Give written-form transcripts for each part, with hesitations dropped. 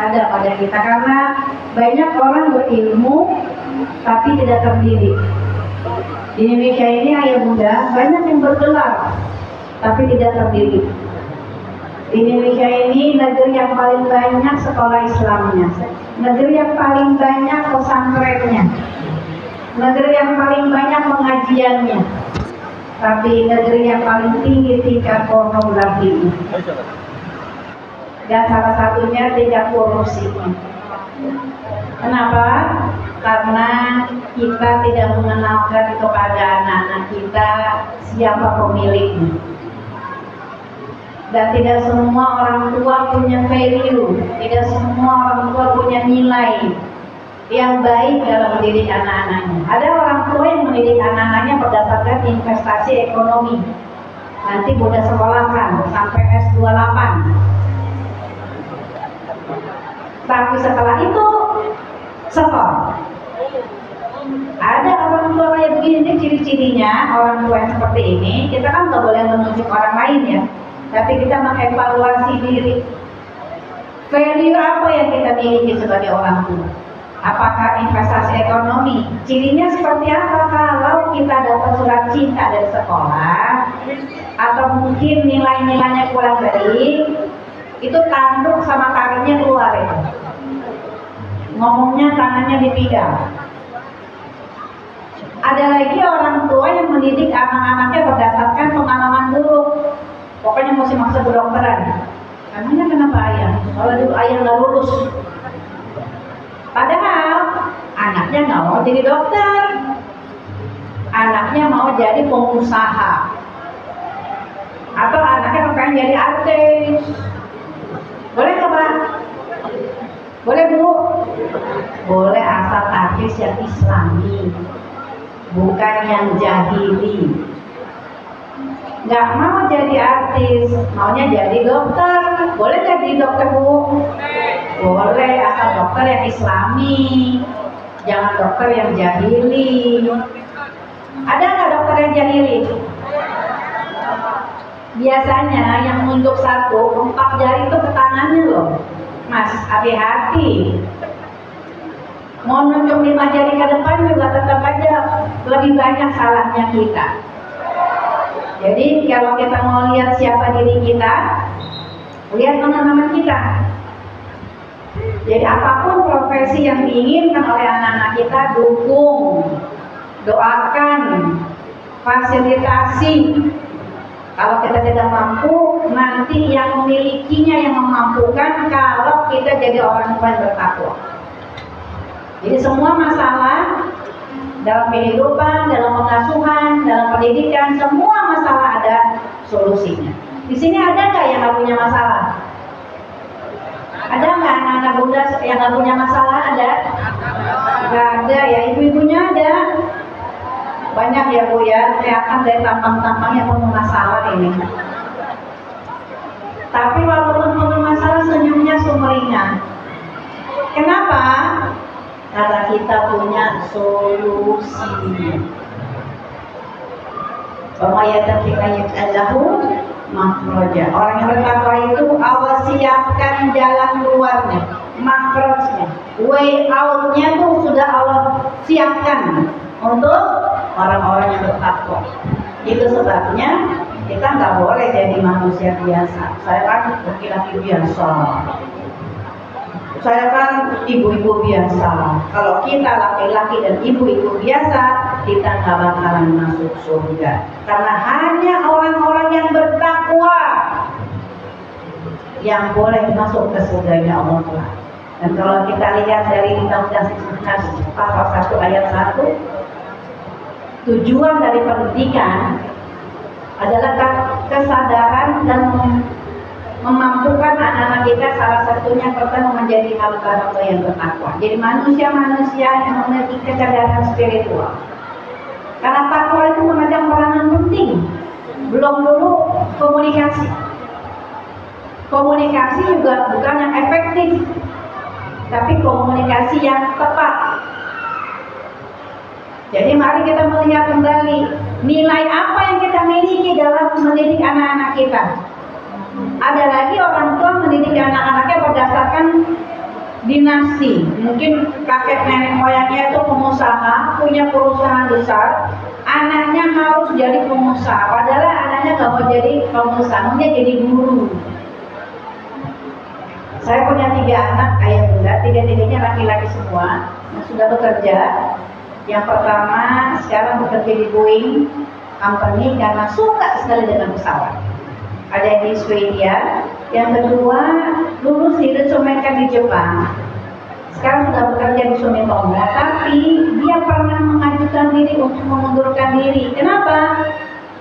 ada pada kita, karena banyak orang berilmu tapi tidak terdidik. Di Indonesia ini ayah bunda banyak yang bergelar tapi tidak terdidik. Di Indonesia ini negeri yang paling banyak sekolah Islamnya, negeri yang paling banyak pesantrennya, negeri yang paling banyak pengajiannya, tapi negeri yang paling tinggi tingkat pornografinya. Dan salah satunya tingkat korupsinya. Kenapa? Karena kita tidak mengenalkan kepada anak-anak kita siapa pemiliknya. Dan tidak semua orang tua punya value, tidak semua orang tua punya nilai yang baik dalam mendidik anak-anaknya. Ada orang tua yang mendidik anak-anaknya berdasarkan investasi ekonomi. Nanti udah sekolahkan sampai S28. Tapi setelah itu sekolah. Ada orang tua kayak begini, ciri-cirinya orang tua yang seperti ini. Kita kan nggak boleh menunjuk orang lain ya, tapi kita mengevaluasi diri. Value apa yang kita miliki sebagai orang tua? Apakah investasi ekonomi? Cirinya seperti apa? Kalau kita dapat surat cinta dari sekolah, atau mungkin nilai-nilainya kurang baik, itu tanduk sama taringnya keluar itu. Ngomongnya tangannya dipegang. Ada lagi orang tua yang mendidik anak-anaknya berdasarkan pengalaman buruk. Pokoknya mesti masuk kedokteran. Emangnya kenapa ayah? Kalau dulu ayah nggak lulus. Padahal anaknya nggak mau jadi dokter. Anaknya mau jadi pengusaha. Atau anaknya pengen jadi artis. Boleh nggak Pak? Boleh Bu? Boleh, asal artis yang Islami, bukan yang jahili. Nggak mau jadi artis, maunya jadi dokter. Boleh nggak jadi dokter Bu? Boleh, asal dokter yang Islami, jangan dokter yang jahili. Ada nggak dokter yang jahili? Biasanya yang nunjuk 4 jari itu ke tangannya loh. Mas, hati-hati. Mau nunjuk 5 jari ke depan juga tetap aja lebih banyak salahnya kita. Jadi kalau kita mau lihat siapa diri kita, lihat teman-teman kita. Jadi apapun profesi yang diinginkan oleh anak-anak kita, dukung, doakan, fasilitasi. Kalau kita tidak mampu, nanti yang memilikinya yang memampukan kalau kita jadi orang tua yang bertakwa. Jadi semua masalah dalam kehidupan, dalam pengasuhan, dalam pendidikan, semua masalah ada solusinya. Di sini ada nggak yang nggak punya masalah? Ada nggak anak-anak bunda yang nggak punya masalah? Ada? Nggak ada ya, ibu-ibunya ada. Banyak ya Bu ya, kelihatan dari tampang-tampangnya penuh masalah ini. Tapi walaupun penuh masalah, senyumnya sumringah. Kenapa? Karena kita punya solusi. Makhraja. Orang yang bertakwa itu awal siapkan jalan keluarnya, makhrajnya, way out-nya tuh sudah Allah siapkan untuk orang-orang yang bertakwa. Itu sebabnya kita nggak boleh jadi manusia biasa. Saya kan laki-laki biasa, saya kan ibu-ibu biasa. Kalau kita laki-laki dan ibu-ibu biasa, kita nggak bakalan masuk surga. Karena hanya orang-orang yang bertakwa yang boleh masuk ke surganya Allah. Dan kalau kita lihat dari Undang-Undang pasal 1 ayat 1, tujuan dari pendidikan adalah kesadaran dan memampukan anak-anak kita, salah satunya pertama menjadi hamba-hamba yang bertakwa. Jadi manusia-manusia yang memiliki kesadaran spiritual. Karena takwa itu memegang peranan penting. Belum dulu komunikasi. Komunikasi juga bukan yang efektif, tapi komunikasi yang tepat. Jadi mari kita melihat kembali nilai apa yang kita miliki dalam mendidik anak-anak kita. Ada lagi orang tua mendidik anak-anaknya berdasarkan dinasti, mungkin kakek nenek moyangnya itu pengusaha, punya perusahaan besar, anaknya harus jadi pengusaha, padahal anaknya gak mau jadi pengusaha, maunya jadi guru. Saya punya 3 anak ayah bunda, 3-tiganya laki-laki semua yang sudah bekerja. Yang pertama sekarang bekerja di Boeing Company karena suka sekali dengan pesawat, ada yang di Swedia. Yang kedua lulus di Ritsumeikan di Jepang, sekarang sudah bekerja di Sumitomo, tapi dia pernah mengajukan diri untuk mengundurkan diri. Kenapa?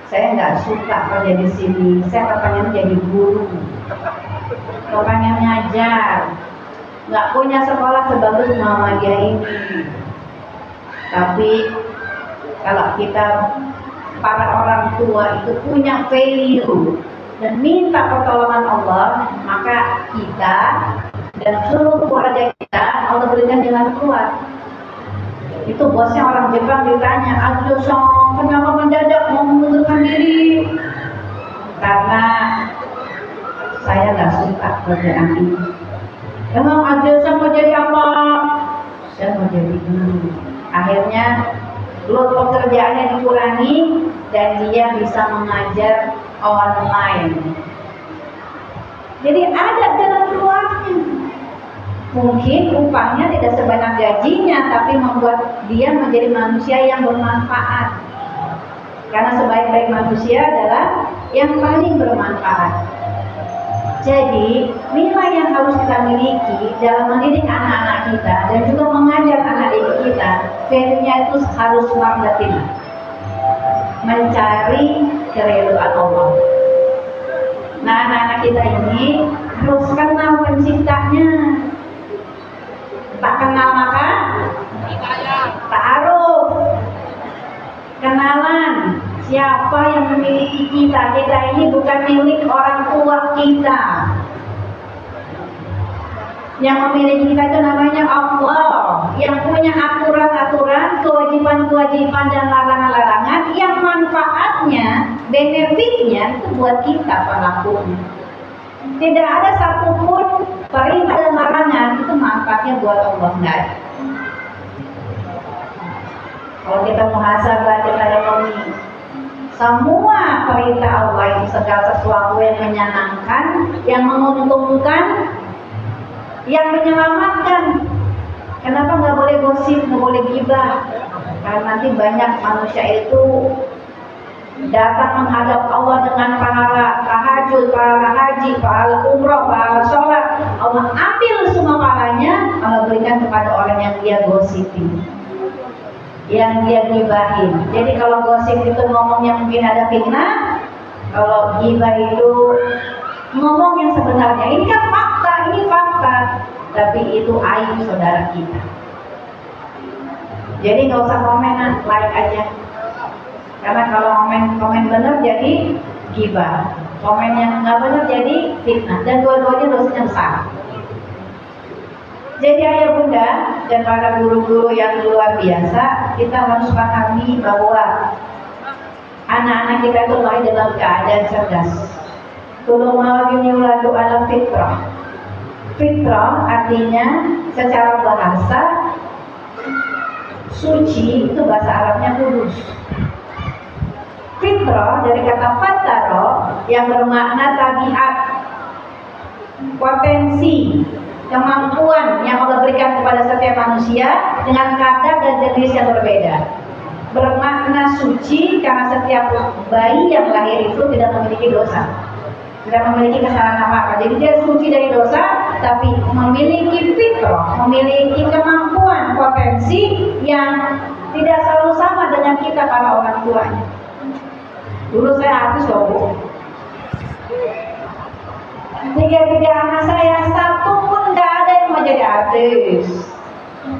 Saya nggak suka kerja di sini, saya pengen jadi guru, pengen ngajar, nggak punya sekolah sebagus Muhammadiyah ini. Tapi kalau kita para orang tua itu punya value dan minta pertolongan Allah, maka kita dan seluruh keluarga kita Allah berikan jalan keluar. Itu bosnya orang Jepang ditanya, Ajo-san, kenapa mendadak mau mengundurkan diri? Karena saya nggak suka kerjaan ini. Emang Ajo-san mau jadi apa? Saya mau jadi guru. Akhirnya load pekerjaannya dikurangi dan dia bisa mengajar online. Jadi ada jalan keluarnya. Mungkin upahnya tidak sebanyak gajinya, tapi membuat dia menjadi manusia yang bermanfaat. Karena sebaik-baik manusia adalah yang paling bermanfaat. Jadi nilai yang harus kita miliki dalam mendidik anak-anak kita dan juga mengajar anak didik kita, value-nya itu harus mardatin, mencari keridhaan Allah. Nah, anak-anak kita ini harus kenal penciptanya. Tak kenal maka ta'aruf, kenalan siapa yang memiliki kita. Kita ini bukan milik orang tua kita. Yang memiliki kita itu namanya Allah, yang punya aturan-aturan, kewajiban-kewajiban dan larangan-larangan yang manfaatnya, benefitnya itu buat kita pelakunya. Tidak ada satupun perintah dan larangan itu manfaatnya buat Allah, enggak ada. Kalau kita muhasabah, kita ekonomi, semua perintah Allah itu segala sesuatu yang menyenangkan, yang menguntungkan, yang menyelamatkan. Kenapa nggak boleh gosip, nggak boleh gibah? Karena nanti banyak manusia itu datang menghadap Allah dengan pahala tahajud, pahala haji, pahala umroh, pahala sholat. Allah ambil semua pahalanya, Allah berikan kepada orang yang dia gosipin, yang dia gibahin. Jadi kalau gosip itu ngomongnya mungkin ada fitnah, kalau gibah itu ngomong yang sebenarnya. Ini kan fakta, ini fakta, tapi itu aib saudara kita. Jadi nggak usah komen, like aja. Karena kalau komen benar jadi gibah, komen yang nggak benar jadi fitnah, dan dua-duanya dosanya besar. Jadi ayah bunda dan para guru-guru yang luar biasa, kita harus pahami bahwa anak-anak kita itu lahir dalam keadaan cerdas. Kullu mauludin yuladu ala fitrah. Fitrah artinya secara bahasa suci, itu bahasa Arabnya kudus. Fitrah dari kata fataro yang bermakna tabiat, potensi, kemampuan yang Allah berikan kepada setiap manusia dengan kadar dan jenis yang berbeda. Bermakna suci karena setiap bayi yang lahir itu tidak memiliki dosa, tidak memiliki kesalahan apa-apa. Jadi dia suci dari dosa, tapi memiliki fitrah, memiliki kemampuan, potensi yang tidak selalu sama dengan kita para orang tuanya. Dulu saya artis loh Bu. 3 anak saya, satu pun nggak ada yang mau jadi artis.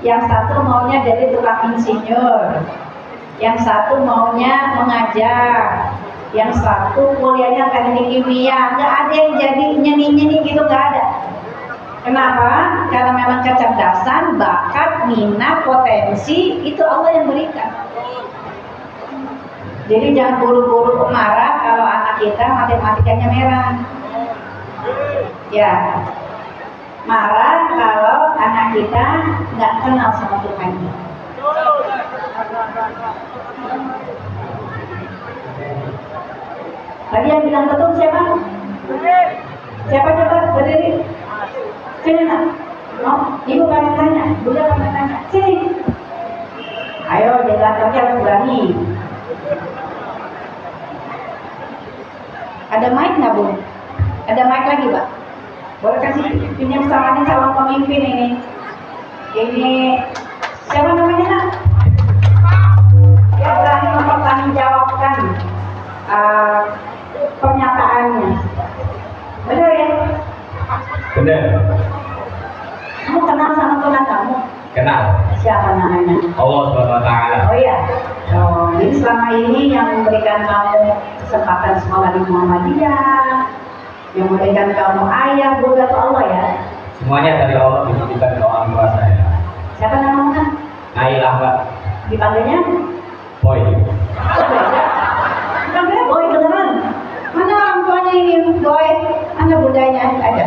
Yang satu maunya jadi tukang insinyur, yang satu maunya mengajar, yang satu kuliahnya teknik kimia. Nggak ada yang jadi nyeni-nyeni gitu, nggak ada. Kenapa? Karena memang kecerdasan, bakat, minat, potensi itu Allah yang berikan. Jadi jangan buru-buru marah kalau anak kita matematikanya merah. Ya, marah kalau anak kita nggak kenal sama Tuhan. Tadi yang bilang betul siapa? Siapa coba berdiri? Sini nak. Oh, ibu pengen tanya, bunda pengen tanya. Sini. Ayo, jalan kaki harus berani. Ada mic nggak bu? Ada mic lagi pak? Boleh kasih pinjam tangannya calon pemimpin ini. Ini siapa namanya nak? Yang berani mempertanggungjawabkan pernyataannya. Benar ya? Benar. Kamu kenal sama Tuhan kamu? Kenal. Siapa namanya? Allah Subhanahu wa taala. Oh iya. Oh, jadi selama ini yang memberikan kamu kesempatan sekolah di Muhammadiyah, yang memberikan kamu ayah, bunda, Allah ya. Semuanya dari Allah, dititipkan ke orang tua saya. Siapa namanya? Nail Ahmad. Dipanggilnya? Boy. Dipanggilnya Boy beneran. Mana orang tuanya ini Boy? Mana bundanya? Ada?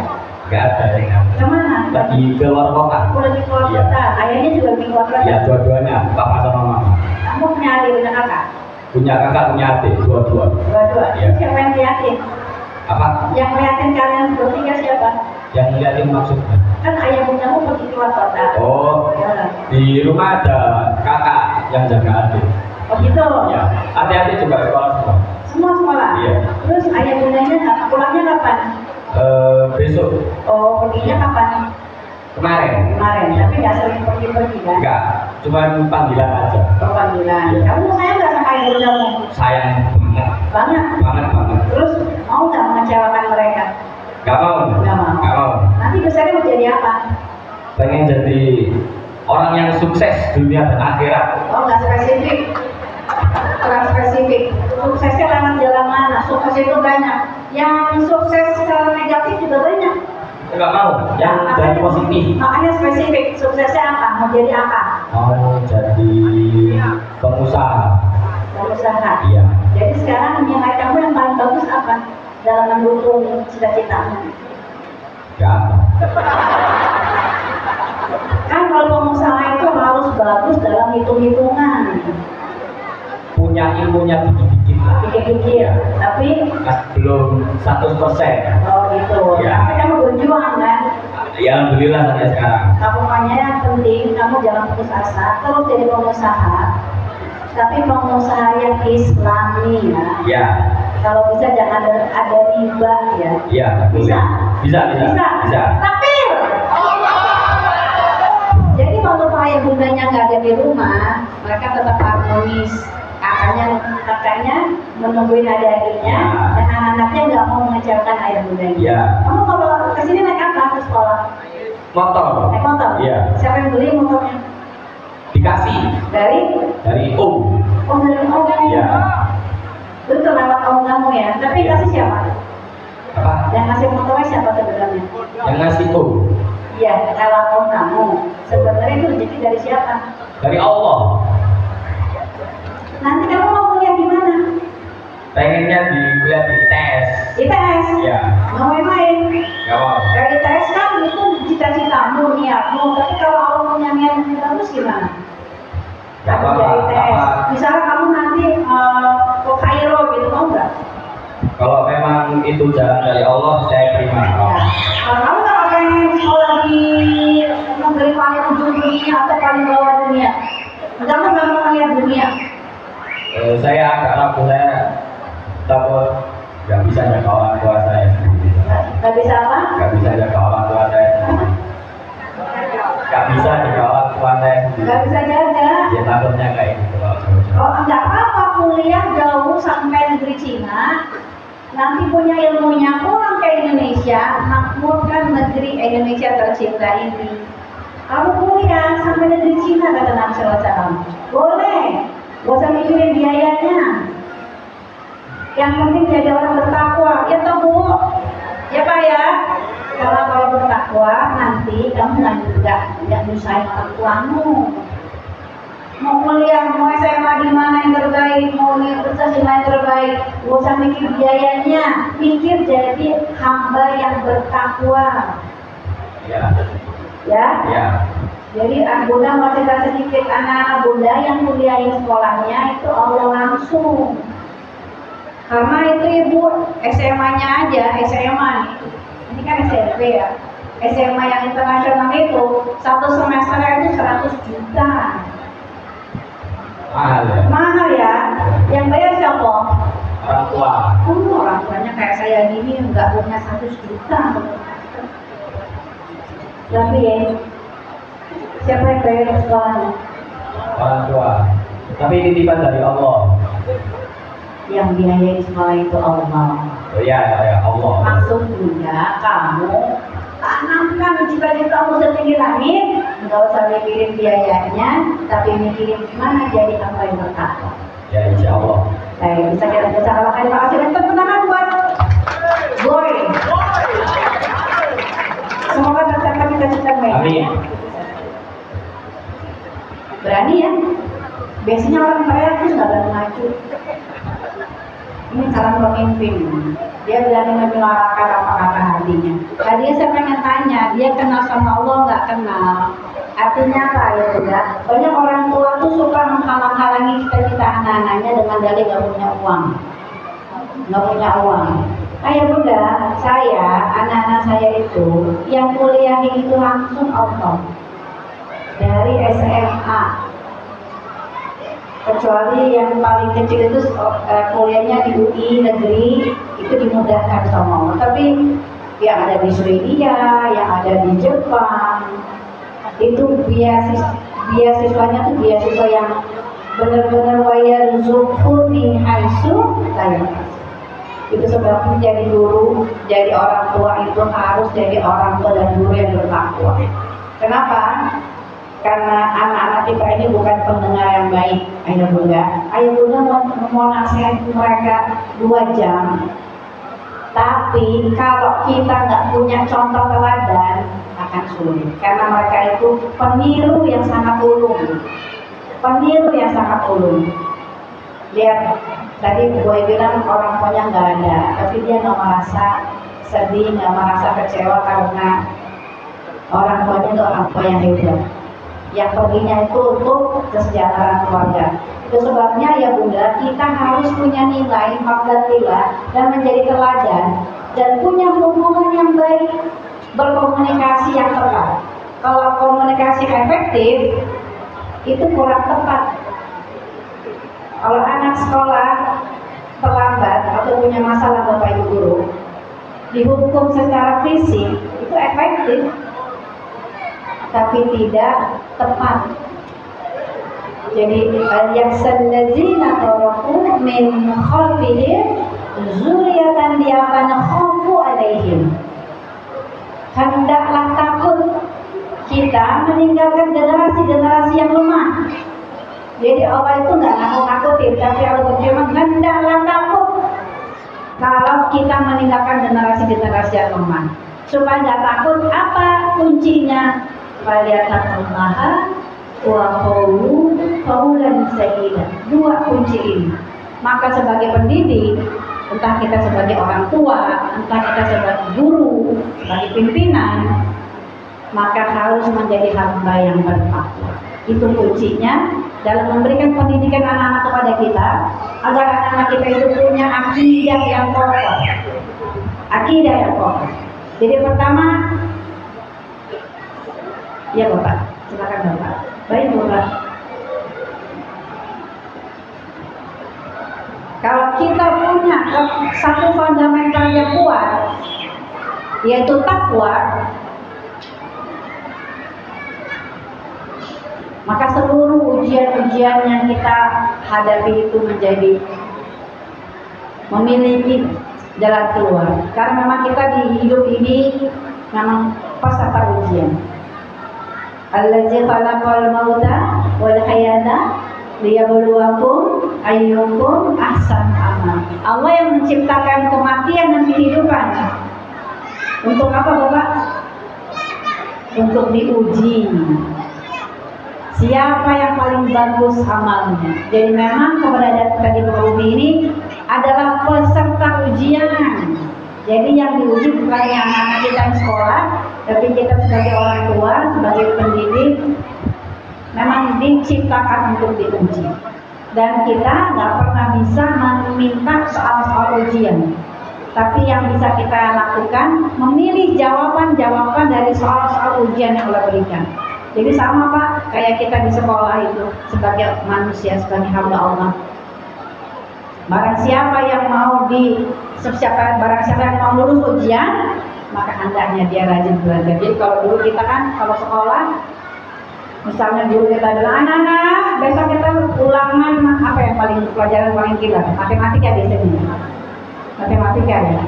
Gak ada yang ngambil. Kemana? Lagi keluar kota. Aku lagi keluar Iya. kota. Ayahnya juga lagi keluar kota. Ya, dua-duanya, papa sama mama. Kamu punya adik, punya kakak? Punya kakak, punya adik, dua-dua. Dua-dua. Iya. Siapa yang liatin? Apa? Yang liatin kalian bertiga siapa? Yang ngeliatin maksudnya? Kan ayah bundamu pergi keluar kota. Oh, Ya. di rumah ada kakak yang jaga adik. Oh gitu. Ya, adik-adik juga sekolah semua. Semua sekolah. Iya. Terus ayah bundanya pulangnya kapan? Besok, Oh perginya kapan? kemarin. Kemarin. Tapi nggak sering pergi-pergi kan? Enggak, cuma panggilan aja. Oh, panggilan. Iya. Kamu sayang nggak sama ayah bundamu? Sayang Banget. banget. Terus mau nggak mengecewakan mereka? Gak mau. Nggak mau. Gak mau. Nanti besarnya mau jadi apa? Pengen jadi orang yang sukses dunia dan akhirat. Oh nggak spesifik. Kurang spesifik. Suksesnya lewat jalan mana? Sukses itu banyak. Yang sukses secara negatif juga banyak. Enggak mau. Yang dari positif. Makanya spesifik. Suksesnya apa? Mau jadi apa? Mau jadi pengusaha. Pengusaha. Iya. Jadi sekarang nilai kamu yang paling bagus apa? Dalam mendukung cita-citamu. Gak apa. Kan kalau pengusaha itu harus bagus dalam hitung-hitungan. Punya ilmunya dikit-dikit lah. Pikir-pikir. Tapi Belum 100%. oh gitu. Ya. Tapi kamu berjuang kan? Ya alhamdulillah sampai sekarang. Pokoknya yang penting kamu jangan putus asa, terus jadi pengusaha. Tapi pengusaha yang Islami ya. Ya. Kalau bisa jangan ada riba ya. Iya, Bisa. Bisa. Takbir. Jadi kalau ayah bundanya nggak ada di rumah, mereka tetap harmonis. Kakaknya menungguin adik-adiknya, dan anak-anaknya nggak mau mengecewakan ayah bundanya. Iya. Kamu kalau kesini naik apa ke sekolah? Motor. Naik motor. Iya. Siapa yang beli motornya? Dikasih Dari? dari Oh dari om. Iya. Betul lewat om kamu ya. Tapi yang kasih siapa? Apa? Yang kasih motornya siapa sebenarnya? Yang ngasih Iya, lewat om kamu. Sebenarnya itu rezeki dari siapa? dari Allah. Nanti kamu mau kuliah di mana? Pengennya di kuliah di tes. ITS. Iya. Mau main-main. Gak mau. Dari ITS kan itu cita-citamu, niatmu. Tapi kalau Allah punya niat yang bagus gimana? Gak Kamu apa-apa. dari ITS. Apa? Misalnya kamu nanti ke Kairo gitu, mau nggak? Kalau memang itu jalan dari Allah, saya terima. Ya. Kalau kamu nggak pengen sekolah di negeri paling ujung dunia atau paling bawah dunia, kamu nggak mau melihat dunia. Saya agak ragu, saya takut nggak bisa jaga orang tua saya sendiri. Nggak bisa apa? Nggak bisa jaga orang tua saya sendiri. Nggak bisa jaga orang tua saya sendiri. Nggak bisa jaga. Ya takutnya kayak gitu kalau jauh-jauh. Oh nggak apa-apa kuliah jauh sampai negeri Cina. Nanti punya ilmunya pulang ke Indonesia, makmurkan negeri Indonesia tercinta ini. Kamu kuliah sampai negeri Cina kata Nabi SAW. Boleh, gak usah mikirin biayanya. Yang penting jadi orang bertakwa, ya toh Bu, ya Pak ya. Kalau bertakwa nanti kamu nggak nyusahin orang tuamu. Mau kuliah, mau SMA di mana yang terbaik, mau universitas di mana yang terbaik, gak usah mikir biayanya, mikir jadi hamba yang bertakwa. Ya. Ya. Ya. Jadi Bunda mau cerita sedikit, anak Bunda yang kuliahin sekolahnya itu Allah langsung. Karena itu ibu SMA-nya aja, SMA nih. Ini kan SMP ya. SMA yang internasional itu satu semester itu 100 juta. Mahal ya. Mahal ya. Yang bayar siapa? Orang tua. Orang tuanya kayak saya gini nggak punya 100 juta. Tapi ya, siapa yang bayar sekolahnya? Orang tua. Tapi titipan dari Allah. Yang biayai sekolah itu Allah. Oh iya, ya Allah. Maksudnya kamu tanamkan cita-citamu setinggi langit, nggak usah mikirin biayanya, tapi mikirin gimana jadi hamba yang bertakwa. Ya insya Allah. Bisa kita bicara kali makasih dan tepuk tangan buat Boy. Semoga tercapai cita-cita mereka. Amin. Berani ya? Biasanya orang kaya itu nggak berani maju. Ini calon pemimpin. Dia berani menyuarakan apa kata hatinya. Tadi saya pengen tanya, dia kenal sama Allah nggak kenal? Artinya apa ya Bunda? Banyak orang tua tuh suka menghalang-halangi cita-cita anak-anaknya dengan dalih nggak punya uang. Nggak punya uang. Kayak Bunda, saya, anak-anak saya itu yang kuliahin itu langsung auto dari SMA. Kecuali yang paling kecil itu kuliahnya di UI negeri itu dimudahkan sama Allah. Tapi yang ada di Swedia, yang ada di Jepang itu biasiswanya tuh biasiswa yang benar-benar wayar zuhuri haisu lain. Itu sebabnya jadi guru, jadi orang tua itu harus jadi orang tua dan guru yang bertakwa. Kenapa? Karena anak-anak kita ini bukan pendengar yang baik. Ayah Bunda mau nasihat mereka 2 jam. Tapi kalau kita nggak punya contoh teladan akan sulit. Karena mereka itu peniru yang sangat ulung. Peniru yang sangat ulung. Lihat, tadi Boy bilang orang tuanya nggak ada, tapi dia nggak merasa sedih, nggak merasa kecewa karena orang tuanya itu orang tua yang hebat. Yang perginya itu untuk kesejahteraan keluarga. Itu sebabnya ya Bunda, kita harus punya nilai fadillah dan menjadi teladan dan punya hubungan yang baik, berkomunikasi yang tepat. Kalau komunikasi efektif itu kurang tepat. Kalau anak sekolah terlambat atau punya masalah Bapak Ibu guru, dihukum secara fisik itu efektif, tapi tidak tepat. Jadi al-yaksallazina taraku min khalfihim zuriyatan di'afana khafu alaihim. Hendaklah takut kita meninggalkan generasi-generasi yang lemah. Jadi Allah itu nggak nakut-nakutin, tapi Allah berfirman hendaklah takut kalau kita meninggalkan generasi-generasi yang lemah. Supaya nggak takut, apa kuncinya? Waliyataqullaha wa qulu qaulan sadida. 2 kunci ini. Maka sebagai pendidik, entah kita sebagai orang tua, entah kita sebagai guru, sebagai pimpinan, maka harus menjadi hamba yang bertakwa. Itu kuncinya dalam memberikan pendidikan anak-anak kepada kita, agar anak-anak kita itu punya akidah yang kokoh. Akidah yang kokoh. Jadi pertama, ya Bapak, silakan Bapak. Baik Bapak. Kalau kita punya satu fundamental yang kuat, yaitu takwa, maka seluruh ujian-ujian yang kita hadapi itu menjadi memiliki jalan keluar. Karena memang kita di hidup ini memang peserta ujian. Allazi khalaqal mauta wal hayata liyabluwakum ayyukum ahsanu amal. Allah yang menciptakan kematian dan kehidupan. Untuk apa Bapak? Untuk diuji. Siapa yang paling bagus amalnya? Jadi memang keberadaan kita di bumi ini adalah peserta ujian. Jadi yang diuji bukan yang anak kita di sekolah, Tapi kita sebagai orang tua, sebagai pendidik, memang diciptakan untuk diuji. Dan kita nggak pernah bisa meminta soal-soal ujian. Tapi yang bisa kita lakukan, memilih jawaban-jawaban dari soal-soal ujian yang Allah berikan. Jadi sama Pak, kayak kita di sekolah itu, sebagai manusia, sebagai hamba Allah. Barang siapa yang mau lulus ujian, maka hendaknya dia rajin belajar. Jadi kalau dulu kita kan, kalau sekolah, misalnya dulu kita bilang, anak-anak, besok kita ulangan apa yang pelajaran paling gila? Matematika biasanya. Matematika ya.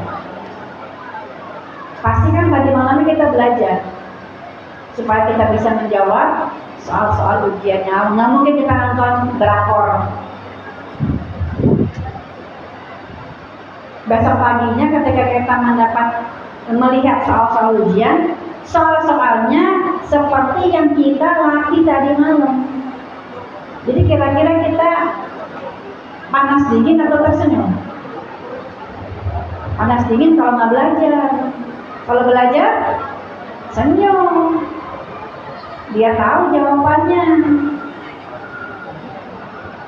Pasti kan tadi malamnya kita belajar supaya kita bisa menjawab soal-soal ujiannya. Nggak mungkin kita nonton drakor. Besok paginya ketika kita melihat soal-soal ujian, soal-soalnya seperti yang kita latih tadi malam. Jadi kira-kira kita panas dingin atau tersenyum? Panas dingin kalau nggak belajar. Kalau belajar, senyum. Dia tahu jawabannya.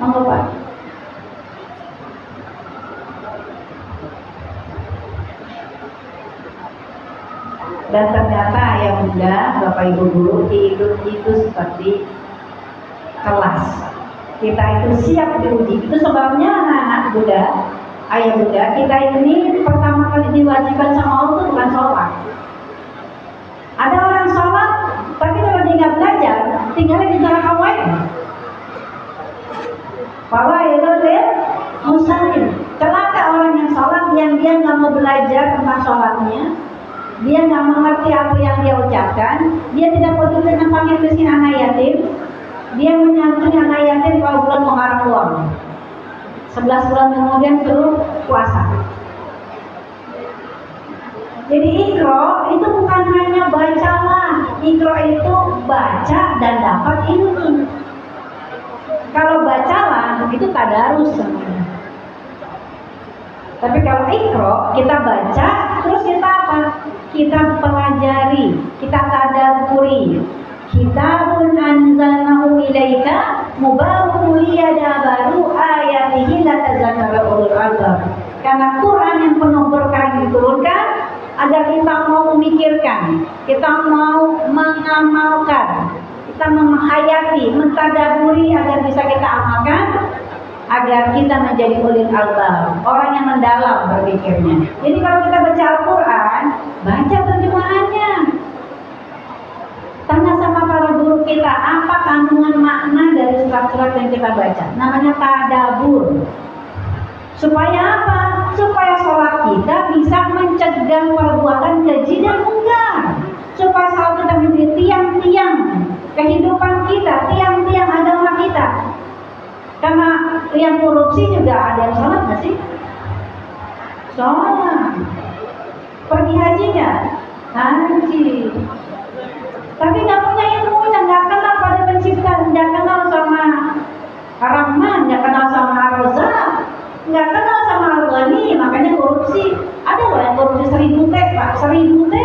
Monggo Pak. Dan ternyata ayah bunda, bapak ibu guru, hidup itu seperti kelas. Kita itu siap diuji. Itu sebabnya anak-anak bunda, ayah bunda, kita ini pertama kali diwajibkan sama Allah itu bukan sholat. Ada orang sholat, tapi kalau dia nggak belajar, tinggalnya di neraka wae. Bahwa itu dia musafir. Celaka orang yang sholat yang dia nggak mau belajar tentang sholatnya, dia nggak mengerti apa yang dia ucapkan, dia tidak peduli dengan fakir miskin anak yatim, dia menyantuni anak yatim kalau bulan Muharram doang. 11 bulan kemudian suruh puasa. Jadi ikro itu bukan hanya bacalah, ikro itu baca dan dapat ilmu. Kalau bacalah itu tadarus semuanya. Tapi kalau ikro kita baca terus kita apa? Kita pelajari, kita tadabburi. Kitabun anzalnahu ilaika mubarakun liyadabbaru ayatihi latadzakkaru ulul albab. Karena Quran yang penuh berkah diturunkan agar kita mau memikirkan, kita mau mengamalkan, kita menghayati, mentadabburi agar bisa kita amalkan, agar kita menjadi ulul albab, orang yang mendalam berpikirnya. Jadi kalau kita baca Al-Quran, baca terjemahannya. Tanya sama para guru kita, apa kandungan makna dari surat-surat yang kita baca. Namanya tadabbur. Supaya apa? Supaya sholat kita bisa mencegah perbuatan keji dan mungkar. Supaya sholat kita menjadi tiang-tiang kehidupan kita, tiang-tiang agama kita. Karena yang korupsi juga ada yang sholat nggak sih? Sholat. Pergi haji nggak? Haji. Tapi nggak punya ilmunya, nggak kenal pada pencipta, nggak kenal sama Rahman, nggak kenal sama Ar-Razzaq, nggak kenal sama Al-Ghani, makanya korupsi. Ada loh yang korupsi 1000 T, Pak, 1000 T.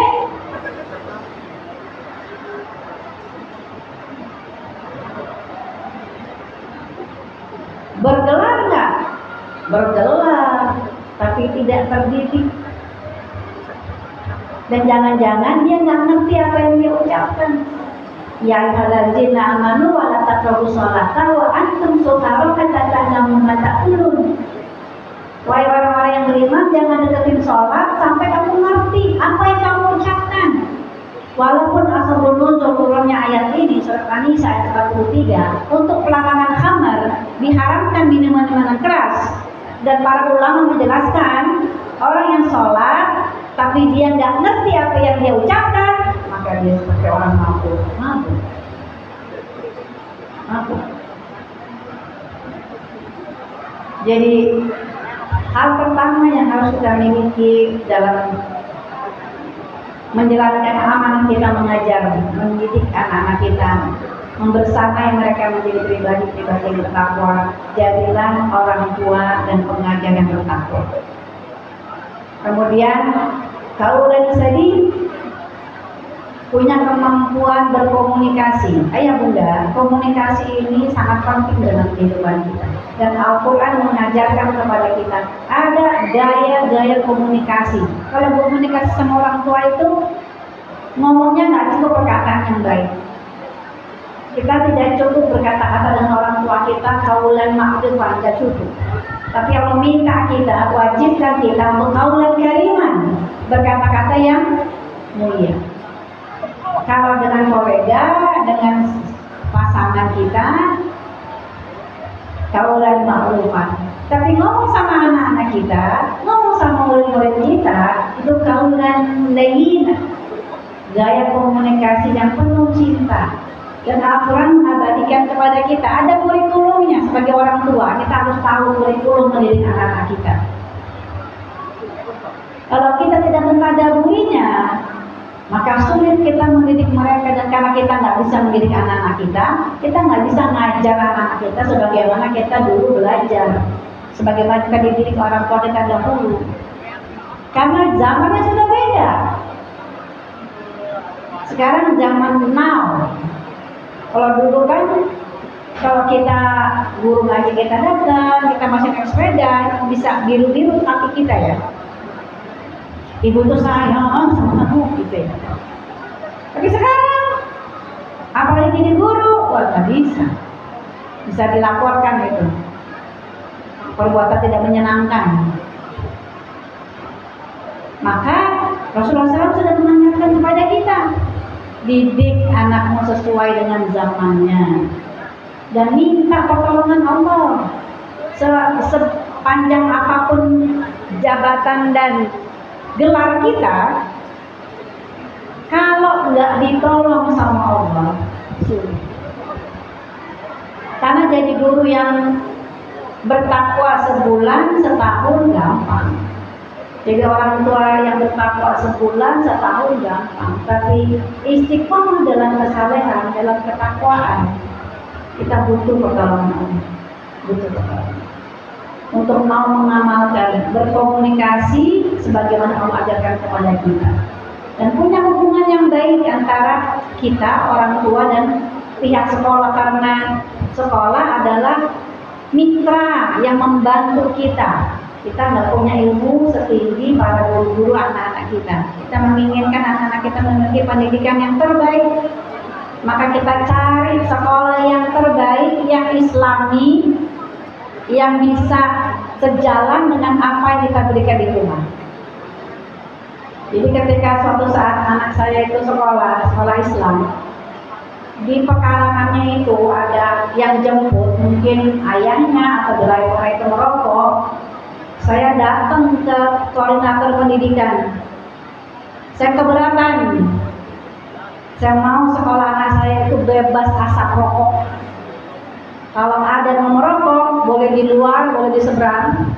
Bergelar nggak? Bergelar, tapi tidak terdidik. Dan jangan-jangan dia nggak ngerti apa yang dia ucapkan. Ya ayyuhallazina amanu wa la taqrabus sholata wa antum sukara hatta ta'lamu ma taqulun. Wahai orang-orang yang beriman, jangan deketin sholat sampai kamu ngerti apa yang kamu ucapkan. Walaupun asal nuzul turunnya ayat ini surat An-Nisa ayat 43 untuk pelarangan khamar, diharamkan minuman-minuman keras, dan para ulama menjelaskan orang yang sholat tapi dia nggak ngerti apa yang dia ucapkan, maka dia seperti orang mabuk. Jadi hal pertama yang harus kita miliki dalam menjalankan amanah kita mengajar, mendidik anak-anak kita, membersamai mereka menjadi pribadi-pribadi yang bertakwa. Jadilah orang tua dan pengajar yang bertakwa. Kemudian kaulan sadid, punya kemampuan berkomunikasi. Ayah bunda, komunikasi ini sangat penting dalam kehidupan kita. Dan Al-Quran mengajarkan kepada kita ada gaya-gaya komunikasi. Kalau komunikasi sama orang tua itu ngomongnya nggak cukup perkataan yang baik. Kita tidak cukup berkata-kata dengan orang tua kita kaulan ma'rufan, tidak cukup. Tapi Allah minta kita, wajibkan kita untuk kaulan kariman, berkata-kata yang mulia. Kalau dengan kolega, dengan pasangan kita, kaulan ma'rufan. Tapi ngomong sama anak-anak kita, ngomong sama murid-murid kita, itu kaulan layyin, gaya komunikasi yang penuh cinta. Dan Al-Quran mengabadikan kepada kita, ada kurikulumnya. Sebagai orang tua, kita harus tahu kurikulum mendidik anak-anak kita. Kalau kita tidak mentadabburinya, maka sulit kita mendidik mereka. Dan karena kita nggak bisa mendidik anak-anak kita nggak bisa ngajar anak-anak kita sebagaimana kita dulu belajar, sebagaimana kita dididik orang tua kita dahulu. Karena zamannya sudah beda. Sekarang zaman now. Kalau dulu kan, kalau kita guru ngaji kita datang, kita masih naik sepeda, bisa biru-biru kaki kita ya. Ibu tuh sayang sama kamu gitu ya. Tapi sekarang, apalagi jadi guru, wah nggak bisa. Bisa dilaporkan itu. Perbuatan tidak menyenangkan. Maka Rasulullah SAW sudah menanyakan kepada kita, didik anakmu sesuai dengan zamannya dan minta pertolongan Allah. Sepanjang apapun jabatan dan gelar kita, kalau nggak ditolong sama Allah, sulit. Karena jadi guru yang bertakwa sebulan, setahun gampang. Jadi orang tua yang bertakwa sebulan, setahun gampang. Tapi istiqomah dalam kesalehan, dalam ketakwaan, kita butuh pertolongan Allah. Butuh pertolongan. Untuk mau mengamalkan, berkomunikasi sebagaimana Allah ajarkan kepada kita. Dan punya hubungan yang baik antara kita, orang tua, dan pihak sekolah. Karena sekolah adalah mitra yang membantu kita. Kita nggak punya ilmu setinggi para guru-guru anak-anak kita. Kita menginginkan anak-anak kita memiliki pendidikan yang terbaik. Maka kita cari sekolah yang terbaik, yang islami, yang bisa sejalan dengan apa yang kita berikan di rumah. Jadi ketika suatu saat anak saya itu sekolah Islam, di pekarangannya itu ada yang jemput, mungkin ayahnya atau driver itu merokok. Saya datang ke koordinator pendidikan. Saya keberatan. Saya mau sekolah anak saya itu bebas asap rokok. Kalau ada yang merokok, boleh di luar, boleh di seberang.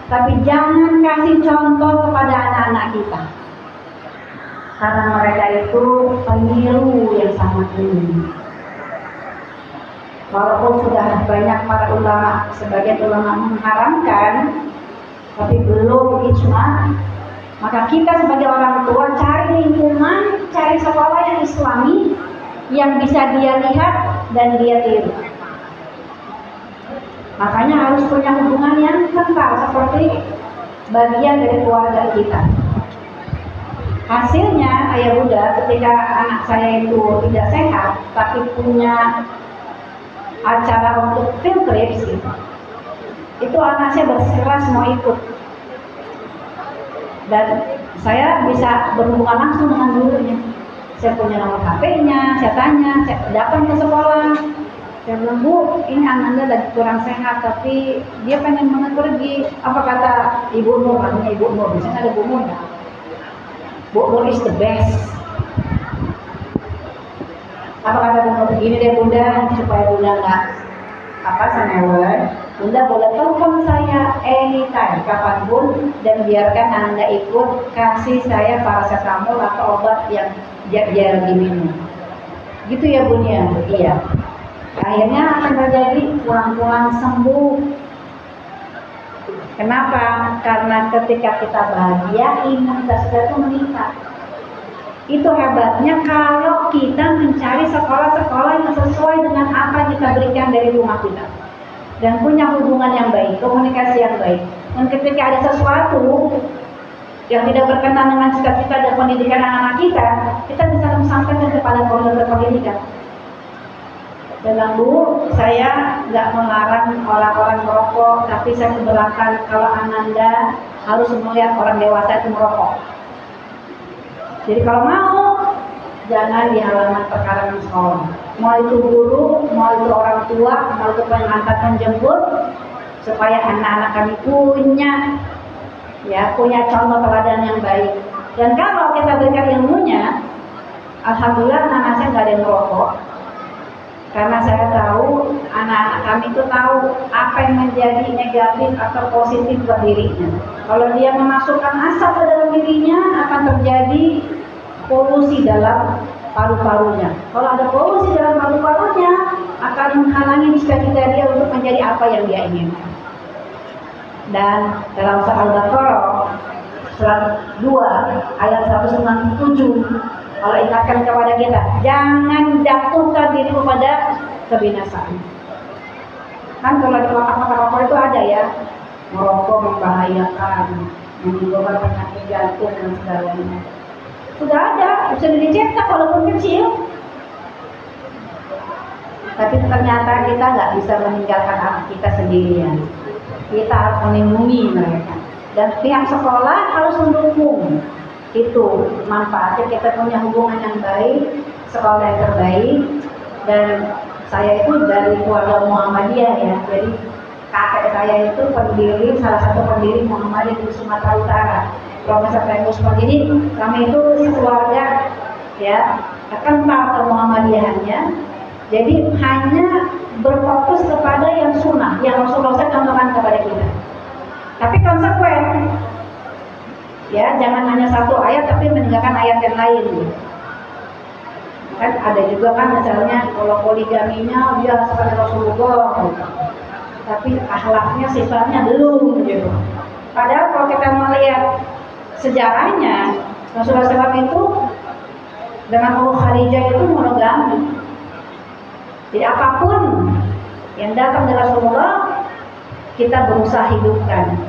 Tapi jangan kasih contoh kepada anak-anak kita. Karena mereka itu peniru yang sangat tinggi. Walaupun sudah banyak para ulama, sebagian ulama mengharamkan, tapi belum ijma, maka kita sebagai orang tua cari lingkungan, cari sekolah yang islami, yang bisa dia lihat dan dia tiru. Makanya harus punya hubungan yang kental seperti bagian dari keluarga kita. Hasilnya, ayah bunda, ketika anak saya itu tidak sehat, tapi punya acara untuk field trips gitu, itu anak saya bersikeras mau ikut. Dan saya bisa berhubungan langsung dengan gurunya. Saya punya nomor HP-nya, saya tanya, saya datang ke sekolah. Saya bilang, Bu, ini anak Anda lagi kurang sehat, tapi dia pengen banget pergi. Apa kata Ibu Nur? Namanya Ibu Nur, biasanya ada Bu Nur ya? Bu Nur is the best. Apa kata Bu Nur? Begini deh bunda, supaya bunda nggak senewer. Bunda boleh telepon saya anytime, kapanpun, dan biarkan Anda ikut, kasih saya paracetamol atau obat yang dia lagi minum. Gitu ya Bunya? Iya. Akhirnya akan terjadi pulang-pulang sembuh. Kenapa? Karena ketika kita bahagia, imunitas kita itu meningkat. Itu hebatnya kalau kita mencari sekolah-sekolah yang sesuai dengan apa yang kita berikan dari rumah kita, dan punya hubungan yang baik, komunikasi yang baik. Dan ketika ada sesuatu yang tidak berkenan dengan cita-cita dan pendidikan anak-anak kita, kita bisa sampaikan kepada koordinator pendidikan. Dan Bu, saya nggak melarang orang-orang merokok, tapi saya keberatan kalau Ananda harus melihat orang dewasa itu merokok. Jadi kalau mau, jangan di halaman perkarangan sekolah. Mau itu guru, mau itu orang tua, mau itu pengantar penjemput, supaya anak-anak kami punya contoh teladan yang baik. Dan kalau kita berikan ilmunya, alhamdulillah anak-anak saya nggak ada yang merokok, karena saya tahu anak-anak kami itu tahu apa yang menjadi negatif atau positif buat dirinya. Kalau dia memasukkan asap ke dalam dirinya, akan terjadi polusi dalam paru-parunya. Kalau ada polusi dalam paru-parunya, akan menghalangi cita-cita dia untuk menjadi apa yang dia inginkan. Dan dalam surat Al-Baqarah surat 2 ayat 197, Allah ingatkan kepada kita, jangan jatuhkan diri kepada kebinasaan. Kan kalau di kotak-kotak rokok itu ada ya, merokok membahayakan, menimbulkan penyakit jantung dan segalanya. Sudah ada, sudah dicetak walaupun kecil. Tapi ternyata kita nggak bisa meninggalkan anak kita sendirian. Kita harus melindungi mereka. Dan pihak sekolah harus mendukung. Itu manfaatnya kita punya hubungan yang baik, sekolah yang terbaik. Dan saya itu dari keluarga Muhammadiyah ya. Jadi kakek saya itu salah satu pendiri Muhammadiyah di Sumatera Utara, Profesor Tegus. Jadi kami itu keluarga ya, kental ke Muhammadiyahannya. Jadi hanya berfokus kepada yang sunnah, yang Rasulullah contohkan kepada kita. Tapi konsekuen, ya jangan hanya satu ayat tapi meninggalkan ayat yang lain. Kan ada juga kan misalnya kalau poligaminya dia seperti Rasulullah, tapi akhlaknya sifatnya belum gitu. Padahal kalau kita melihat sejarahnya, Rasulullah SAW itu dengan Ummu Khadijah itu monogami. Jadi apapun yang datang dari Rasulullah, kita berusaha hidupkan.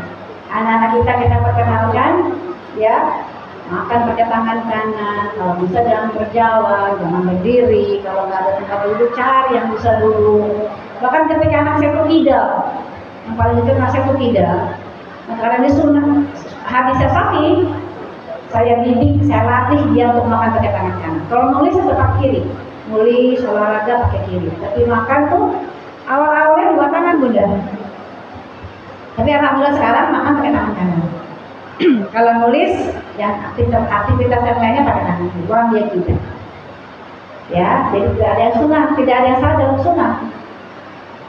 Anak-anak kita perkenalkan, ya, makan pakai tangan kanan. Kalau bisa jangan berjalan, jangan berdiri. Kalau nggak ada tempat duduk, cari yang bisa duduk. Bahkan ketika anak saya itu tidak, yang paling dekat anak saya itu tidak. Nah, karena dia sunnah hadisnya Syafi'i, saya bimbing, saya latih dia untuk makan pakai tangan kanan. Kalau nulis pakai kiri. Nulis, olahraga pakai kiri. Tapi makan tuh awal-awalnya dua tangan Bunda. Tapi alhamdulillah sekarang makan pakai tangan kanan. Kalau nulis, yang aktivitas yang lainnya pakai tangan kiri. Orang dia tidak. Ya, jadi tidak ada yang sunnah, tidak ada yang salah dalam sunnah.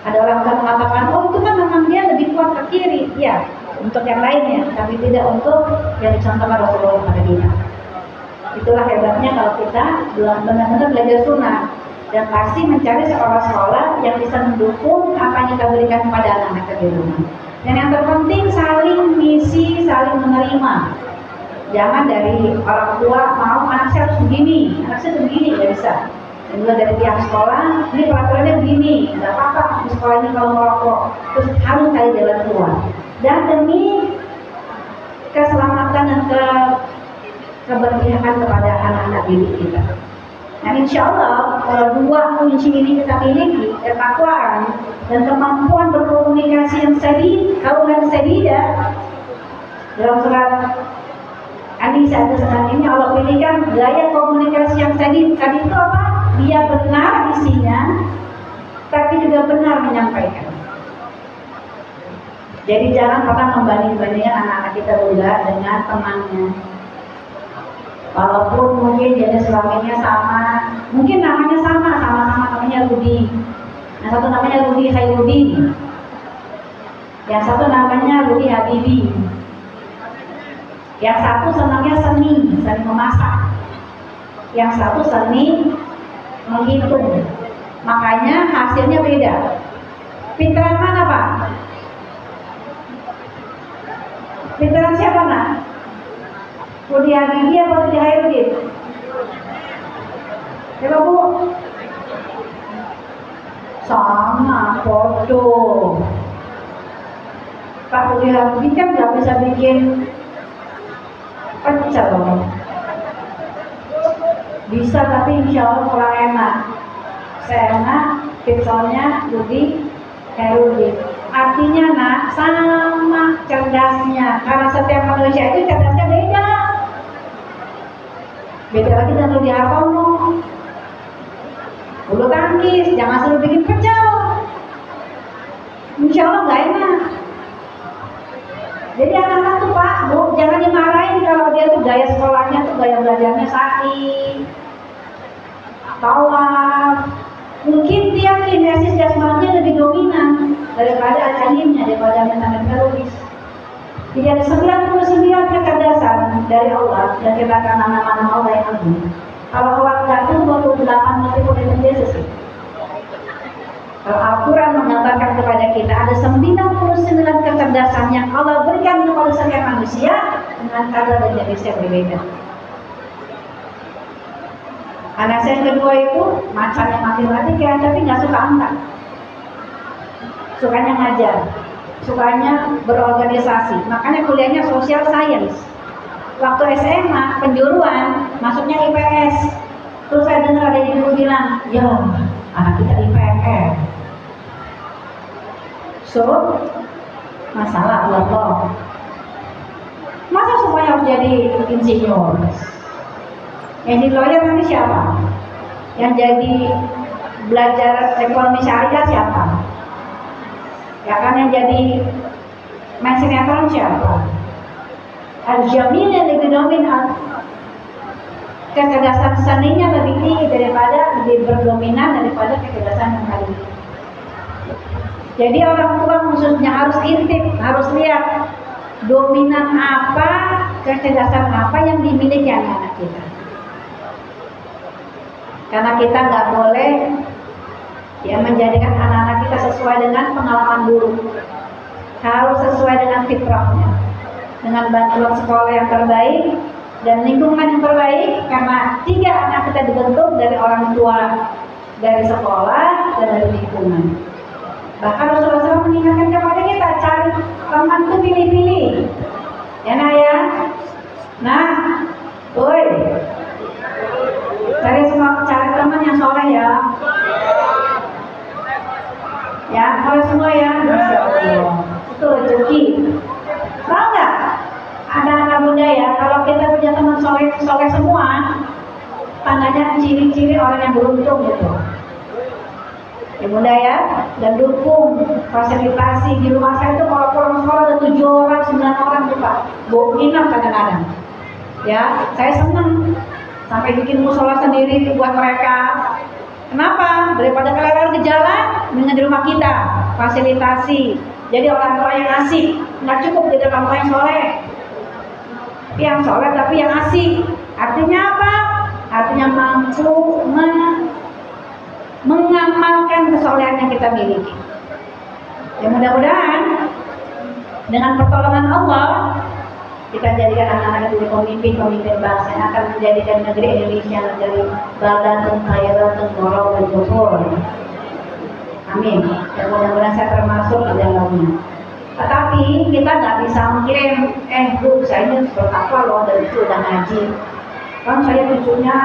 Ada orang yang mengatakan, oh itu kan memang dia lebih kuat ke kiri. Ya, untuk yang lainnya, tapi tidak untuk yang dicontohkan Rasulullah pada kita. Itulah hebatnya kalau kita benar-benar belajar sunnah dan pasti mencari sekolah-sekolah yang bisa mendukung apa yang kita berikan kepada anak-anak kita di rumah. Dan yang terpenting saling mengisi, saling menerima. Jangan dari orang tua mau anak saya harus begini, anak saya begini, nggak bisa. Dan juga dari pihak sekolah, ini peraturannya begini, nggak apa-apa di sekolah ini kalau merokok, terus harus cari jalan keluar. Dan demi keselamatan dan keberpihakan kepada anak-anak didik kita. Nah insya Allah kalau dua kunci ini kita miliki, ketakwaan dan kemampuan berkomunikasi yang kaulan sadida, dalam surat An-Nisa ini Allah pilihkan gaya komunikasi yang sadid. Tadi itu apa? Dia benar isinya, tapi juga benar menyampaikan. Jadi jangan pernah membanding-bandingkan anak-anak kita Bunda dengan temannya. Walaupun mungkin jenis kelaminnya sama, mungkin namanya sama-sama namanya Rudi. Yang satu namanya Rudi Khairuddin, yang satu namanya Rudi Habibi, yang satu senangnya seni memasak, yang satu seni menghitung. Makanya hasilnya beda. Pinteran mana Pak? Pinteran siapa nak? Rudi Habibi atau Rudi Khairuddin? Coba Bu. Sama foto. Pak Kuliah kan nggak bisa bikin pecel. Bisa tapi insya Allah kurang enak. Seenak pixelnya Budi Herudi. Artinya nak sama cerdasnya, karena setiap manusia itu cerdasnya beda. Beda lagi dengan Rudi Hartono. Bulu tangkis, jangan suruh bikin pecel. Insya Allah nggak enak. Jadi anak-anak tuh Pak, Bu, jangan dimarahin kalau dia tuh gaya sekolahnya tuh gaya belajarnya sa'i, tawaf. Mungkin dia kinesis jasmaninya lebih dominan daripada alimnya, daripada mental teroris. Jadi ada 99 kecerdasan dari Allah yang kita akan nama-nama Allah yang agung. Kalau Allah jatuh 28 multiple intelligence. Kalau Al-Quran mengatakan kepada kita ada 99 kecerdasan yang Allah berikan kepada setiap manusia dengan kadar dan jenis yang berbeda. Anak saya yang kedua itu macamnya matematika ya, tapi nggak suka angkat. Sukanya ngajar, sukanya berorganisasi. Makanya kuliahnya social science. Waktu SMA penjuruan masuknya IPS. Terus saya dengar ada ibu bilang, ya anak kita IPS. So masalah Allah. Masa semuanya harus jadi insinyur? Yang di lawyer nanti siapa? Yang jadi belajar ekonomi syariah siapa? Ya kan yang jadi main sinetron siapa? Al-Jamil yang lebih dominan, kecerdasan seninya lebih tinggi daripada lebih berdominan daripada kecerdasan yang lain. Jadi orang tua khususnya harus intip, harus lihat dominan apa, kecerdasan apa yang dimiliki anak-anak kita. Karena kita nggak boleh ya menjadikan anak-anak kita sesuai dengan pengalaman buruk. Harus sesuai dengan fitrahnya, dengan bantuan sekolah yang terbaik dan lingkungan yang terbaik. Karena 3 anak kita dibentuk dari orang tua, dari sekolah, dan dari lingkungan. Bahkan Rasulullah SAW mengingatkan kepada kita, cari teman tuh pilih-pilih. Ya nak ya. Nah, woi. Cari teman yang soleh ya. Ya, soleh semua ya. Masya Allah. Itu rezeki. Tahu nggak? Ada anak muda ya. Kalau kita punya teman soleh semua, tandanya ciri-ciri orang yang beruntung gitu. Ya muda ya, dan dukung fasilitasi di rumah saya itu kalau pulang sekolah ada 7 orang, 9 orang tuh Pak. Nginap kadang-kadang. Ya, saya senang. Sampai bikin musola sendiri buat mereka. Kenapa? Daripada kalian ke jalan, dengan di rumah kita fasilitasi. Jadi orang tua yang asik, nggak cukup jadi orang tua yang soleh. Yang soleh tapi yang asik. Artinya apa? Artinya mampu mengamalkan kesolehan yang kita miliki. Ya mudah-mudahan dengan pertolongan Allah kita jadikan anak-anak menjadi pemimpin bangsa yang akan menjadikan negeri Indonesia negeri baldatun khairatun dan ghafur. Amin. Dan mudah-mudahan saya termasuk di dalamnya. Tetapi kita nggak bisa mengirim, Bu, saya ini bertakwa loh dari itu udah ngaji. Kan saya cucunya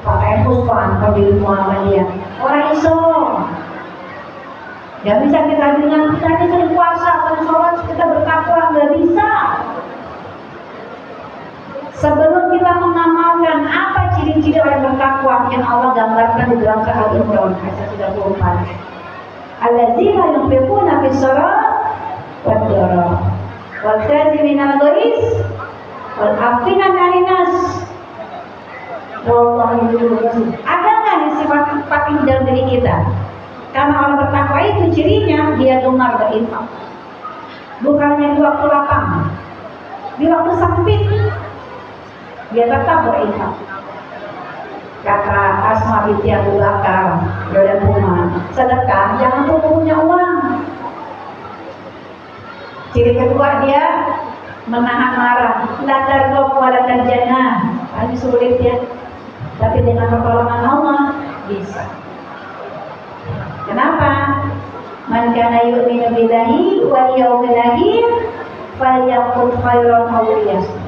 pakai puspan di Muhammadiyah. Orang iso. Gak bisa kita bilang kita ini sering puasa, sering sholat, kita bertakwa, nggak bisa. Sebelum kita mengamalkan apa ciri-ciri orang bertakwa yang Allah gambarkan di dalam surah Al-Imran ayat 34. Allazina yunfiquna fis-sharat wad-dharra wal kadhimina al-ghaiz wal 'afina 'anil nas. Wallahu yuhibbul muhsinin. Ada nggak sifat ini dalam diri kita? Karena orang bertakwa itu cirinya dia gemar berinfak. Bukannya di waktu lapang, di waktu sempit dia tetap berinfak. Kata Asma binti Abu Bakar dan Umar, sedekah jangan tunggu punya uang. Ciri kedua dia menahan marah. La targhab wa la tarjana. Ini sulit ya. Tapi dengan pertolongan Allah Bisa. Kenapa? Man kana yu'minu billahi wal yawmil akhir falyaqul khairan aw liyasmut.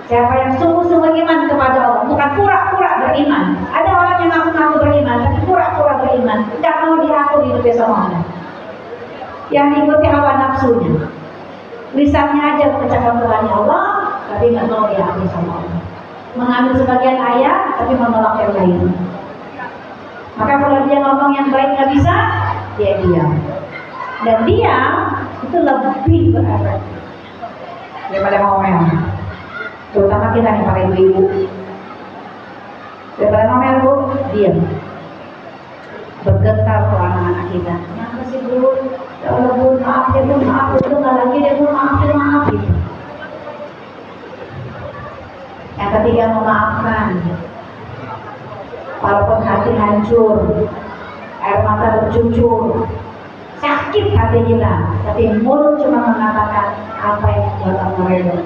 Siapa yang sungguh-sungguh iman kepada Allah, bukan pura-pura beriman. Ada orang yang ngaku-ngaku beriman, tapi pura-pura beriman, tidak mau diatur hidupnya sama Allah. Yang diikuti hawa nafsunya. Lisannya aja mengucapkan Tuhan Allah, tapi nggak mau diatur sama Allah. Mengambil sebagian ayat, tapi menolak yang lain. Maka kalau dia ngomong yang baik nggak bisa, dia diam. Dan diam itu lebih berefek daripada ngomel. Terutama kita nih para ibu-ibu. Daripada ngomel bu, diam. Bergetar ke anak-anak kita. Kenapa sih bu? Ya Allah bu, maaf ya bu, maaf bu, nggak lagi deh bu, maaf ya maaf gitu. Yang ketiga memaafkan. Walaupun hati hancur, air mata bercucur, sakit hati kita, tapi mulut cuma mengatakan apa yang membuat Allah ridho.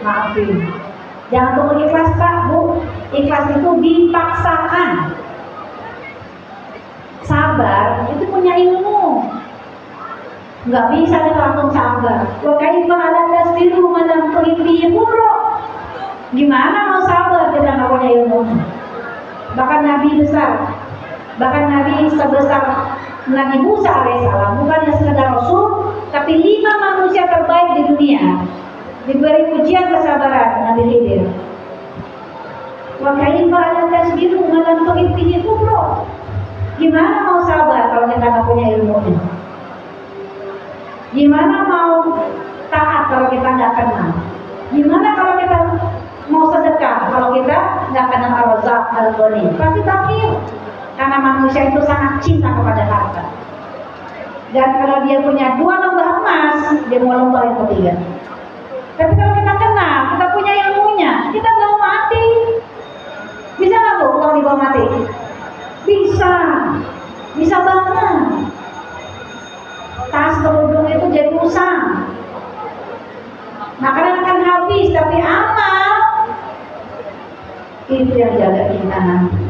Maafin. Jangan tunggu ikhlas pak bu. Ikhlas itu dipaksakan. Sabar itu punya ilmu. Nggak bisa kita langsung sabar. Wa kaifa ala tasbiru madam tuhibbi kubro. Gimana mau sabar kita nggak punya ilmu? Bahkan Nabi besar, bahkan Nabi sebesar Nabi Musa alaihissalam, bukannya sekedar Rasul, tapi 5 manusia terbaik di dunia diberi ujian kesabaran Nabi Khidir. Wa kaifa ala tasbiru madam tuhibbi kubro. Gimana mau sabar kalau kita nggak punya ilmunya? Gimana mau taat kalau kita nggak kenal? Gimana kalau kita mau sedekah kalau kita nggak kenal Ar-Razzaq Al-Ghani? Pasti takir. Karena manusia itu sangat cinta kepada harta. Dan kalau dia punya 2 lembah emas, dia mau lembah yang ketiga. Tapi kalau kita kenal, kita punya ilmunya, kita bawa mati. Bisa nggak bu kalau dibawa mati? Bisa, bisa banget. Tas kerudung itu jadi usang. Makanan akan habis, tapi amal itu yang jaga kita nanti.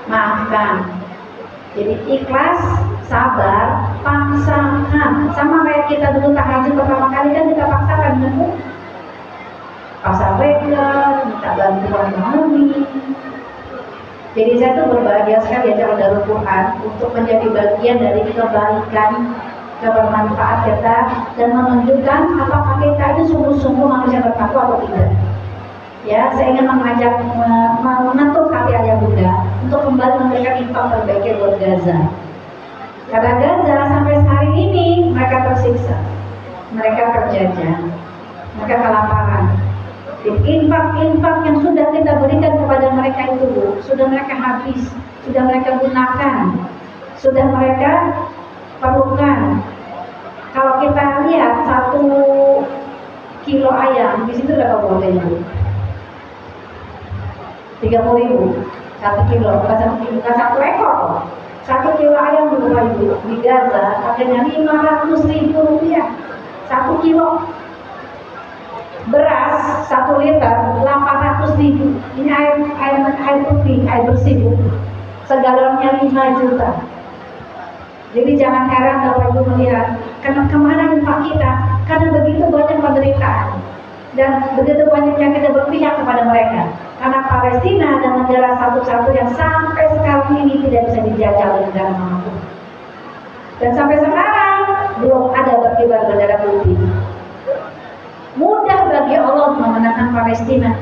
Maafkan. Jadi ikhlas, sabar, paksakan. Sama kayak kita dulu tahajud pertama kali kan kita paksakan, benar? Pasar weekend, minta bantuan mami. Jadi saya tuh berbahagia sekali acara Darul Quran untuk menjadi bagian dari kebaikan, kebermanfaat kita dan menunjukkan apakah kita itu sungguh-sungguh manusia bertakwa atau tidak. Ya, saya ingin mengajak menentuk hati ayah bunda untuk kembali memberikan infak terbaiknya buat Gaza. Karena Gaza sampai hari ini mereka tersiksa, mereka terjajah, mereka kelaparan. Infak-infak yang sudah kita berikan kepada mereka itu sudah mereka habis, sudah mereka gunakan, sudah mereka perlukan. Kalau kita lihat 1 kilo ayam di situ berapa harganya? 30.000 1 kilo, bukan 1 kilo, bukan 1 ekor. 1 kilo ayam berapa ibu? Di Gaza harganya 500.000 rupiah 1 kilo. Beras 1 liter 800.000. Ini air putih, air bersih bu. Segalonnya 5 juta. Jadi jangan heran Bapak Ibu melihat kemana infak kita, karena begitu banyak penderitaan dan begitu banyak yang kita berpihak kepada mereka. Karena Palestina adalah negara satu-satu yang sampai sekarang ini tidak bisa dijajah oleh negara manapun. Dan sampai sekarang belum ada berkibar bendera putih. Mudah bagi Allah memenangkan Palestina,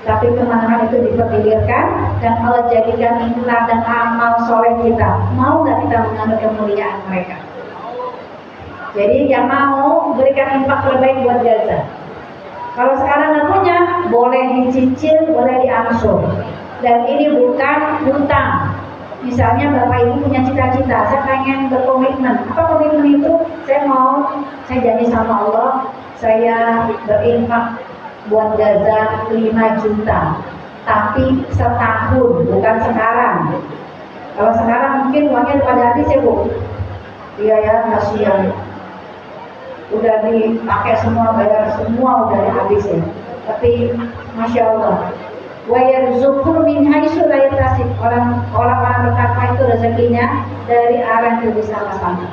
tapi kemenangan itu diperbilirkan dan Allah jadikan inilah dan amal soleh kita. Mau nggak kita mengambil kemuliaan mereka? Jadi yang mau berikan infak terbaik buat Gaza. Kalau sekarang nggak punya, boleh dicicil, boleh diangsur. Dan ini bukan hutang. Misalnya Bapak Ibu punya cita-cita, saya pengen berkomitmen. Apa komitmen itu? Saya janji sama Allah, saya berinfak buat Gaza 5 juta. Tapi setahun, bukan sekarang. Kalau sekarang mungkin uangnya pada habis ya Bu. Iya ya, kasihan. Udah dipakai semua, bayar semua udah habis ya. Tapi Masya Allah, wa yarzuqhu min haitsu la yahtasib. Orang-orang bertakwa itu rezekinya dari arah yang tidak disangka-sangka.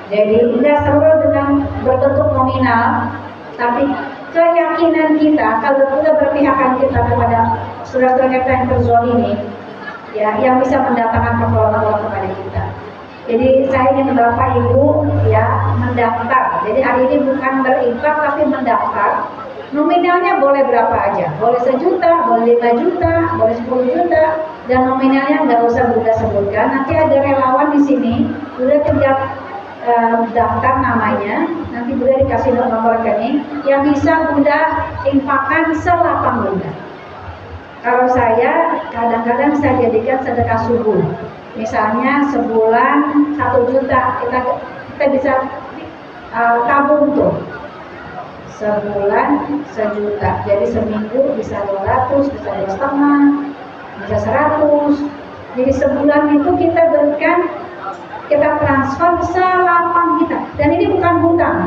Jadi tidak selalu dengan berbentuk nominal, tapi keyakinan kita, kalau kita berpihakan kita kepada saudara-saudara kita yang terzalimi, ya, yang bisa mendatangkan pertolongan Allah kepada kita. Jadi saya ingin Bapak Ibu ya mendaftar. Jadi hari ini bukan berinfak tapi mendaftar. Nominalnya boleh berapa aja, boleh 1 juta, boleh 5 juta, boleh 10 juta, dan nominalnya nggak usah Bunda sebutkan. Nanti ada relawan di sini, Bunda tinggal daftar namanya, nanti Bunda dikasih nomor rekening yang bisa Bunda infakkan selapang Bunda. Kalau saya kadang-kadang saya jadikan sedekah subuh, misalnya sebulan 1 juta kita bisa tabung tuh. Sebulan 1 juta, jadi seminggu bisa 200, bisa 2,5, bisa 100. Jadi sebulan itu kita berikan, kita transfer selapang kita. Dan ini bukan hutang.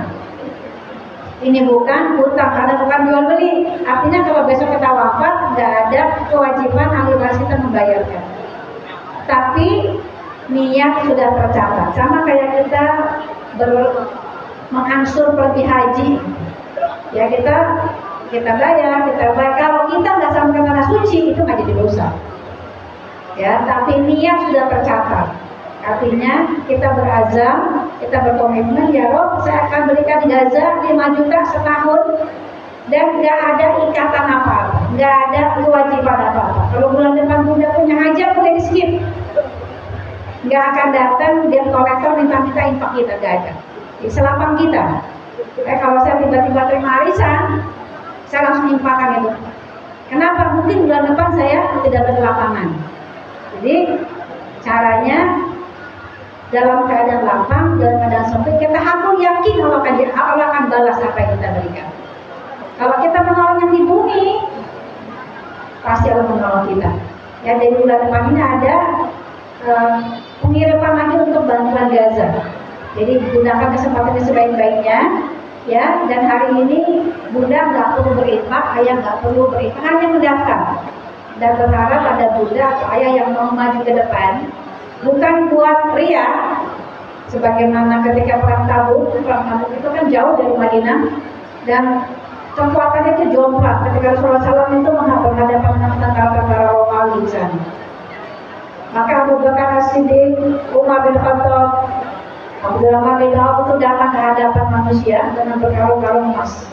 Ini bukan hutang karena bukan jual beli. Artinya kalau besok kita wafat, nggak ada kewajiban ahli waris kita membayarkan. Tapi niat sudah tercatat. Sama kayak kita mengangsur pergi haji. Ya kita bayar. Kalau kita nggak sampai tanah suci itu nggak jadi dosa. Ya, tapi niat sudah tercatat. Artinya kita berazam, kita berkomitmen, ya Rob, saya akan berikan Gaza 5 juta setahun dan nggak ada ikatan apa-apa, nggak ada kewajiban apa-apa. Kalau bulan depan Bunda punya hajat boleh di skip, nggak akan datang dia kolektor minta infak kita, nggak ada. Di selapang kita. Kalau saya tiba-tiba terima arisan, saya langsung infakkan itu. Kenapa? Mungkin bulan depan saya tidak berlapangan. Jadi caranya dalam keadaan lapang, dalam keadaan sempit, kita harus yakin Allah akan balas apa yang kita berikan. Kalau kita menolong yang di bumi, pasti Allah menolong kita. Ya, dari bulan depan ini ada pengiriman lagi untuk bantuan Gaza. Jadi gunakan kesempatannya sebaik-baiknya, ya. Dan hari ini Bunda nggak perlu berinfak, Ayah nggak perlu berinfak, hanya mendaftar. Dan berharap ada Bunda atau Ayah yang mau maju ke depan. Bukan buat ria, sebagaimana ketika perang Tabuk itu kan jauh dari Madinah dan kekuatannya itu jomplang. Ketika Rasulullah SAW itu berhadapan dengan tentara-tentara Romawi di sana. Maka Abu Bakar As-Siddiq, Umar bin Khattab, Abdurrahman bin Auf itu datang ke hadapan manusia dengan berkarung-karung emas.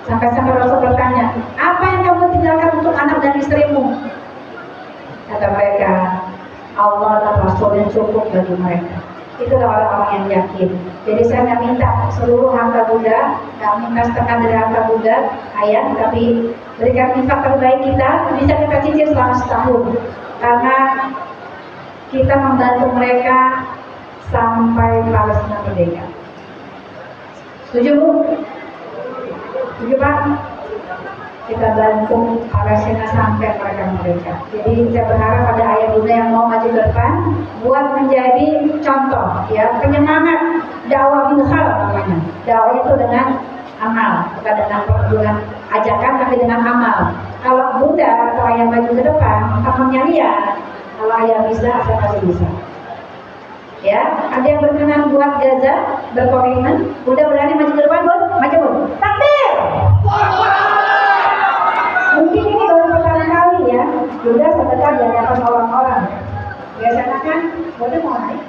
Sampai-sampai Rasul bertanya, apa yang kamu tinggalkan untuk anak dan istrimu? Kata mereka, Allah dan Rasul yang cukup bagi mereka. Itulah orang-orang yang yakin. Jadi saya nggak minta seluruh harta Bunda, nggak minta setengah dari harta Bunda, Ayah, tapi berikan infak terbaik kita, bisa kita cicil selama setahun. Karena kita membantu mereka sampai Palestina merdeka. Setuju Bu? Setuju Pak? Kita bantu Palestina sampai mereka merdeka. Jadi saya berharap ada ayah bunda yang mau maju ke depan buat menjadi contoh, ya, penyemangat dakwah bilhal namanya. Dakwah itu dengan amal, bukan dengan ajakan tapi dengan amal. Kalau bunda atau ayah maju ke depan, amalnya lihat. Kalau ayah bisa, saya pasti bisa. Ya, ada yang berkenan buat Gaza, berkomitmen, bunda berani maju ke depan, Bu? Maju, Bu. Takbir! Mungkin ini baru pertama kali ya, Bunda sedekah di hadapan orang-orang. Biasanya kan, Bunda mau naik,